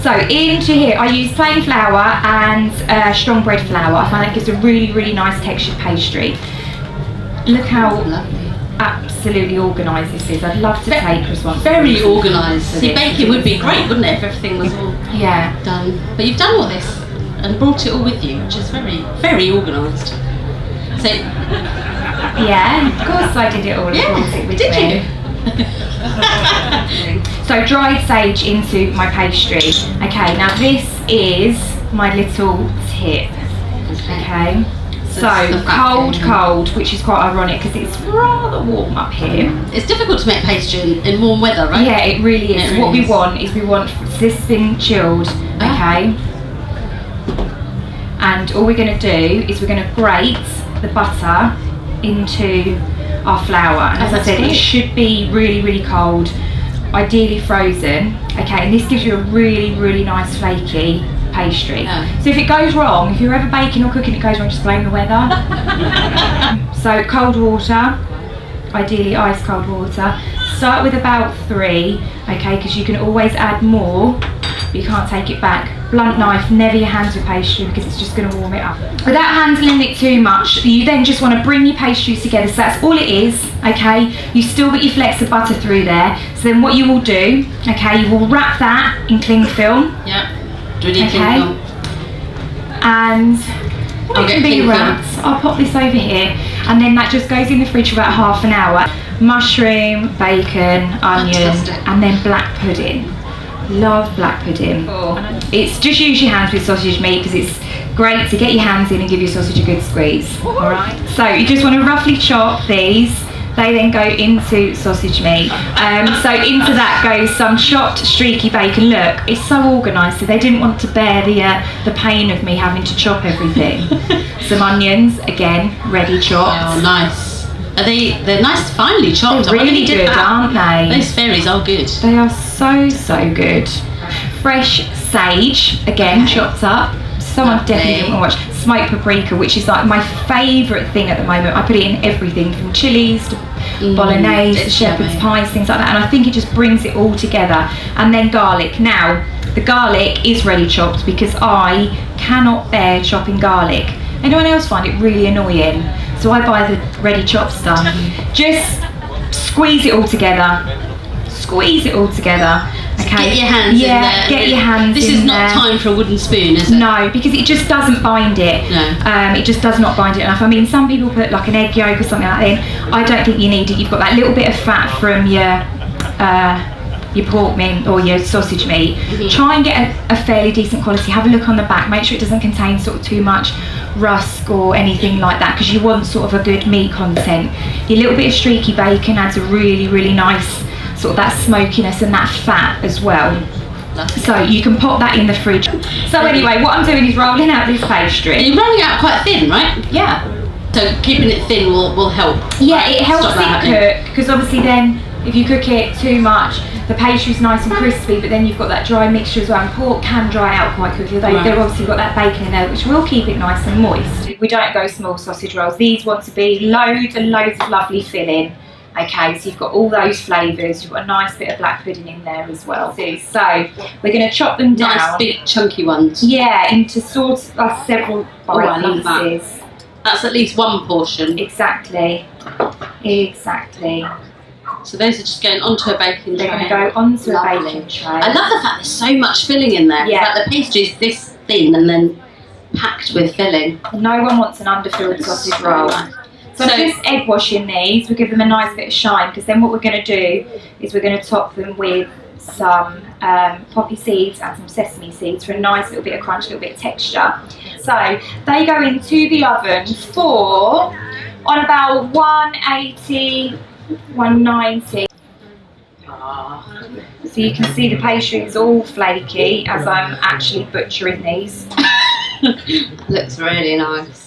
So into here, I use plain flour and strong bread flour. I find that gives a really, really nice textured pastry. Look how absolutely organised this is. I'd love to take responsibility. Very organised. See, baking would be great, wouldn't it, if everything was all done. But you've done all this and brought it all with you, which is very, very organised. So, yeah, of course I did it all. Did you? So dried sage into my pastry. Okay, now this is my little tip. Okay. So cold, which is quite ironic because it's rather warm up here. It's difficult to make pastry in warm weather, right? Yeah, it really is. What we want is this been chilled, okay? And all we're going to do is we're going to grate the butter into our flour. And as I said, it should be really, really cold, ideally frozen, okay? And this gives you a really, really nice flaky pastry. So if it goes wrong, if you're ever baking or cooking, it goes wrong, just blame the weather. So cold water, ideally ice cold water. Start with about 3, okay, because you can always add more, but you can't take it back. Blunt knife, never your hands with pastry because it's just going to warm it up. Without handling it too much, you then just want to bring your pastries together. So that's all it is, okay? You still got your flecks of butter through there. So then what you will do, okay, you will wrap that in cling film. Yeah. Okay. And it can be wrapped. I'll pop this over here, and then that just goes in the fridge for about half an hour. Mushroom, bacon, onion, and then black pudding. Love black pudding. It's just use your hands with sausage meat because it's great to get your hands in and give your sausage a good squeeze. All right. So you just want to roughly chop these. They then go into sausage meat. So into that goes some chopped streaky bacon. Look, it's so organised. So they didn't want to bear the pain of me having to chop everything. Some onions, again, ready chopped. Oh, nice. They're nice, finely chopped. They're really good, aren't they? Those fairies are good. They are so, so good. Fresh sage, again, chopped up. Someone definitely didn't watch. Smoked paprika, which is like my favourite thing at the moment. I put it in everything from chilies to bolognese to shepherd's pies, things like that. And I think it just brings it all together. And then garlic. Now, the garlic is ready chopped because I cannot bear chopping garlic. Anyone else find it really annoying? So I buy the ready chopped stuff. Just squeeze it all together. Squeeze it all together. Okay. Get your hands in there. Get your hands in there. This is not time for a wooden spoon, is it? No, because it just doesn't bind it. No. It just does not bind it enough. I mean, some people put like an egg yolk or something like that in. I don't think you need it. You've got that little bit of fat from your pork meat or your sausage meat. Try and get a fairly decent quality. Have a look on the back. Make sure it doesn't contain sort of too much rusk or anything like that because you want sort of a good meat content. Your little bit of streaky bacon adds a really, really nice sort of that smokiness and that fat as well. So you can pop that in the fridge. So anyway, what I'm doing is rolling out this pastry. And you're rolling it out quite thin, right? Yeah. So keeping it thin will help. Yeah, it helps it cook because obviously then if you cook it too much, the pastry's nice and crispy, but then you've got that dry mixture as well. And pork can dry out quite quickly. They've obviously got that bacon in there, which will keep it nice and moist. We don't go small sausage rolls. These want to be loads and loads of lovely filling. Okay, so you've got all those flavours, you've got a nice bit of black pudding in there as well. So we're going to chop them down. Nice big chunky ones. Yeah, into sort of several bite pieces. That. That's at least one portion. Exactly. So those are just going onto a baking tray. They're going to go onto a baking tray. I love the fact there's so much filling in there. Yeah. Like the pastry's this thin and then packed with filling. No one wants an underfilled sausage roll. So I'm just egg washing these. We'll give them a nice bit of shine because then what we're going to do is we're going to top them with some poppy seeds and some sesame seeds for a nice little bit of crunch, a little bit of texture. So they go into the oven for on about 180, 190. So you can see the pastry is all flaky as I'm actually butchering these. Looks really nice.